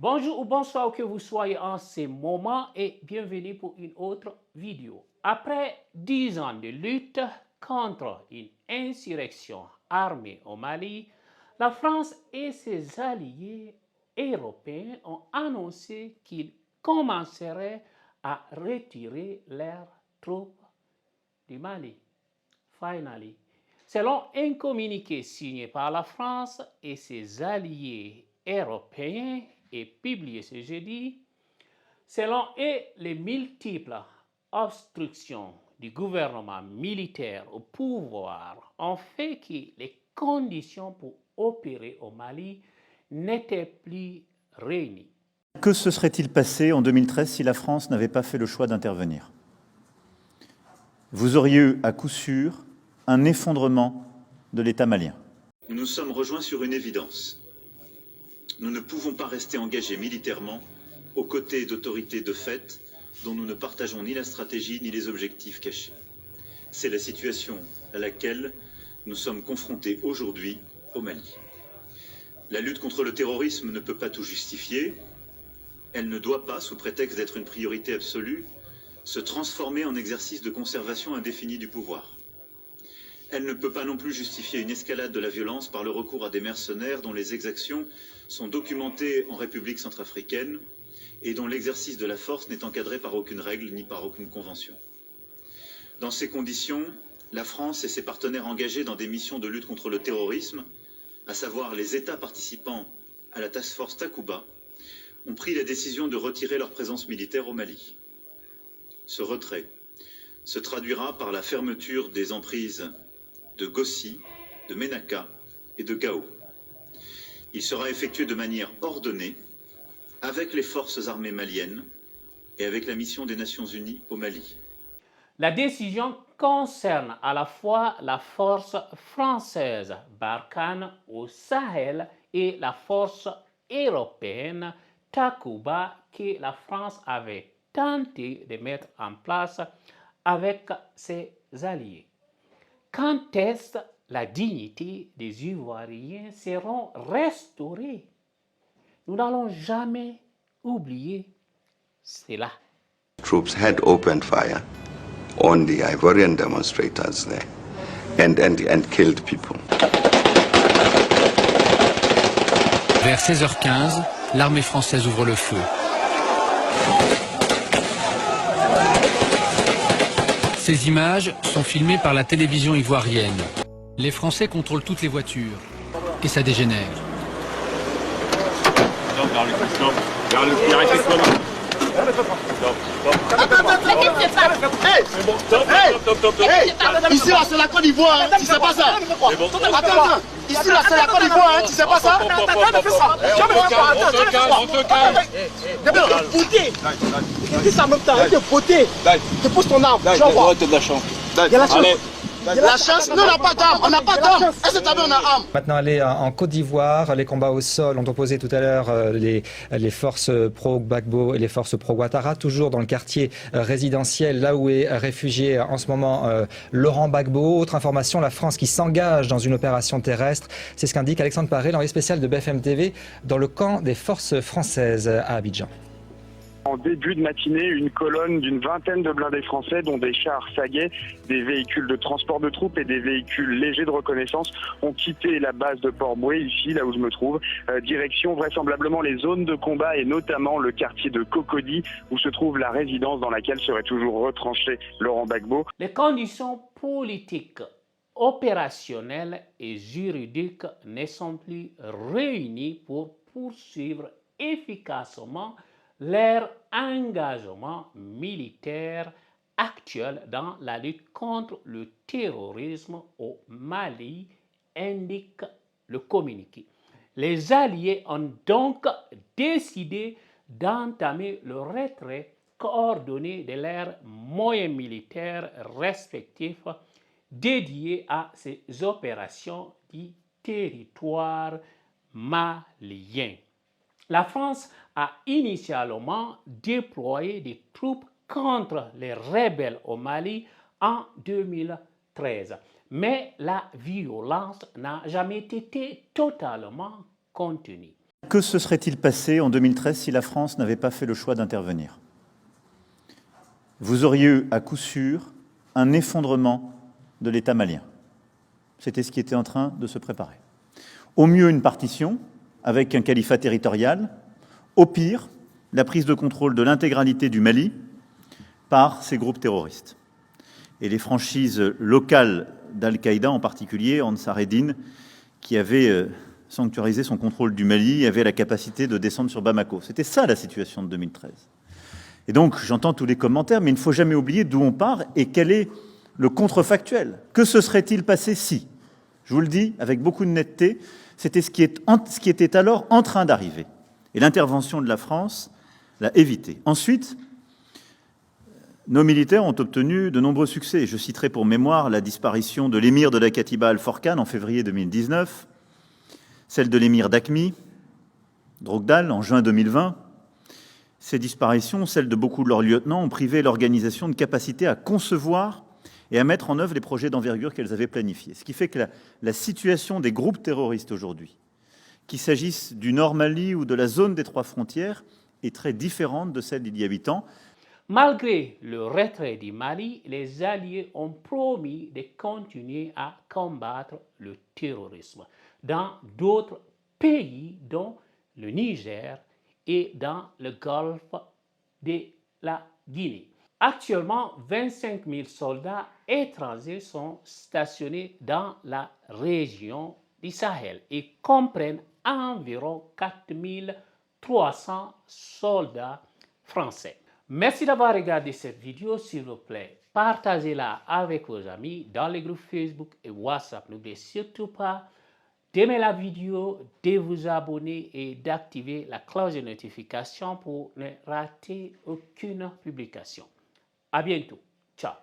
Bonjour ou bonsoir où que vous soyez en ce moment et bienvenue pour une autre vidéo. Après 10 ans de lutte contre une insurrection armée au Mali, la France et ses alliés européens ont annoncé qu'ils commenceraient à retirer leurs troupes du Mali. Finally, selon un communiqué signé par la France et ses alliés européens et publié ce jeudi, selon eux, les multiples obstructions du gouvernement militaire au pouvoir ont fait que les conditions pour opérer au Mali n'étaient plus réunies. Que se serait-il passé en 2013 si la France n'avait pas fait le choix d'intervenir? Vous auriez eu à coup sûr un effondrement de l'État malien. Nous nous sommes rejoints sur une évidence. Nous ne pouvons pas rester engagés militairement aux côtés d'autorités de fait dont nous ne partageons ni la stratégie ni les objectifs cachés. C'est la situation à laquelle nous sommes confrontés aujourd'hui au Mali. La lutte contre le terrorisme ne peut pas tout justifier. Elle ne doit pas, sous prétexte d'être une priorité absolue, se transformer en exercice de conservation indéfinie du pouvoir. Elle ne peut pas non plus justifier une escalade de la violence par le recours à des mercenaires dont les exactions sont documentées en République centrafricaine et dont l'exercice de la force n'est encadré par aucune règle ni par aucune convention. Dans ces conditions, la France et ses partenaires engagés dans des missions de lutte contre le terrorisme, à savoir les États participants à la Task Force Takuba, ont pris la décision de retirer leur présence militaire au Mali. Ce retrait se traduira par la fermeture des emprises de Gossi, de Ménaka et de Gao. Il sera effectué de manière ordonnée avec les forces armées maliennes et avec la mission des Nations Unies au Mali. La décision concerne à la fois la force française Barkhane au Sahel et la force européenne Takuba que la France avait tenté de mettre en place avec ses alliés. Quand est-ce la dignité des Ivoiriens seront restaurées? Nous n'allons jamais oublier cela. Troops had opened fire on the Ivorian demonstrators there and killed people. Vers 16h15, l'armée française ouvre le feu. Ces images sont filmées par la télévision ivoirienne. Les Français contrôlent toutes les voitures et ça dégénère. Ici là c'est la Côte d'Ivoire, tu sais pas ça. Attends, ici là c'est la Côte d'Ivoire, tu sais pas ça. On te calme. Beauté. Dis ça en même temps, beauté. Tu pousses ton arme. J'envoie. De la chance. Il y a la chance. La chance, nous on n'a pas d'armes, on n'a pas d'armes. Est-ce que tu as vu, on a armes? Maintenant, aller en Côte d'Ivoire, les combats au sol ont opposé tout à l'heure les forces pro-Gbagbo et les forces pro-Ouattara, toujours dans le quartier résidentiel, là où est réfugié en ce moment Laurent Gbagbo. Autre information, la France qui s'engage dans une opération terrestre, c'est ce qu'indique Alexandre Paré, l'envoyé spécial de BFM TV, dans le camp des forces françaises à Abidjan. En début de matinée, une colonne d'une vingtaine de blindés français, dont des chars Saguet, des véhicules de transport de troupes et des véhicules légers de reconnaissance, ont quitté la base de Port-Boué, ici, là où je me trouve, direction vraisemblablement les zones de combat et notamment le quartier de Cocody, où se trouve la résidence dans laquelle serait toujours retranché Laurent Gbagbo. Les conditions politiques, opérationnelles et juridiques ne sont plus réunies pour poursuivre efficacement leur engagement militaire actuel dans la lutte contre le terrorisme au Mali, indique le communiqué. Les Alliés ont donc décidé d'entamer le retrait coordonné de leurs moyens militaires respectifs dédiés à ces opérations du territoire malien. La France a initialement déployé des troupes contre les rebelles au Mali en 2013, mais la violence n'a jamais été totalement contenue. Que se serait-il passé en 2013 si la France n'avait pas fait le choix d'intervenir? Vous auriez eu à coup sûr un effondrement de l'État malien. C'était ce qui était en train de se préparer. Au mieux, une partition avec un califat territorial. Au pire, la prise de contrôle de l'intégralité du Mali par ces groupes terroristes. Et les franchises locales d'Al-Qaïda, en particulier Ansar Eddine, qui avait sanctuarisé son contrôle du Mali, avait la capacité de descendre sur Bamako. C'était ça la situation de 2013. Et donc, j'entends tous les commentaires, mais il ne faut jamais oublier d'où on part et quel est le contrefactuel. Que se serait-il passé si? Je vous le dis avec beaucoup de netteté, c'était ce qui était alors en train d'arriver. Et l'intervention de la France l'a évité. Ensuite, nos militaires ont obtenu de nombreux succès. Je citerai pour mémoire la disparition de l'émir de la Katiba Al-Forkan en février 2019, celle de l'émir d'Aqmi, Drogdal, en juin 2020. Ces disparitions, celles de beaucoup de leurs lieutenants, ont privé l'organisation de capacité à concevoir et à mettre en œuvre les projets d'envergure qu'elles avaient planifiés. Ce qui fait que la situation des groupes terroristes aujourd'hui, qu'il s'agisse du Nord Mali ou de la zone des trois frontières, est très différente de celle d'il y a 8 ans. Malgré le retrait du Mali, les Alliés ont promis de continuer à combattre le terrorisme dans d'autres pays, dont le Niger et dans le golfe de la Guinée. Actuellement, 25 000 soldats étrangers sont stationnés dans la région du Sahel et comprennent environ 4 300 soldats français. Merci d'avoir regardé cette vidéo, s'il vous plaît. Partagez-la avec vos amis dans les groupes Facebook et WhatsApp. N'oubliez surtout pas d'aimer la vidéo, de vous abonner et d'activer la cloche de notification pour ne rater aucune publication. À bientôt. Ciao.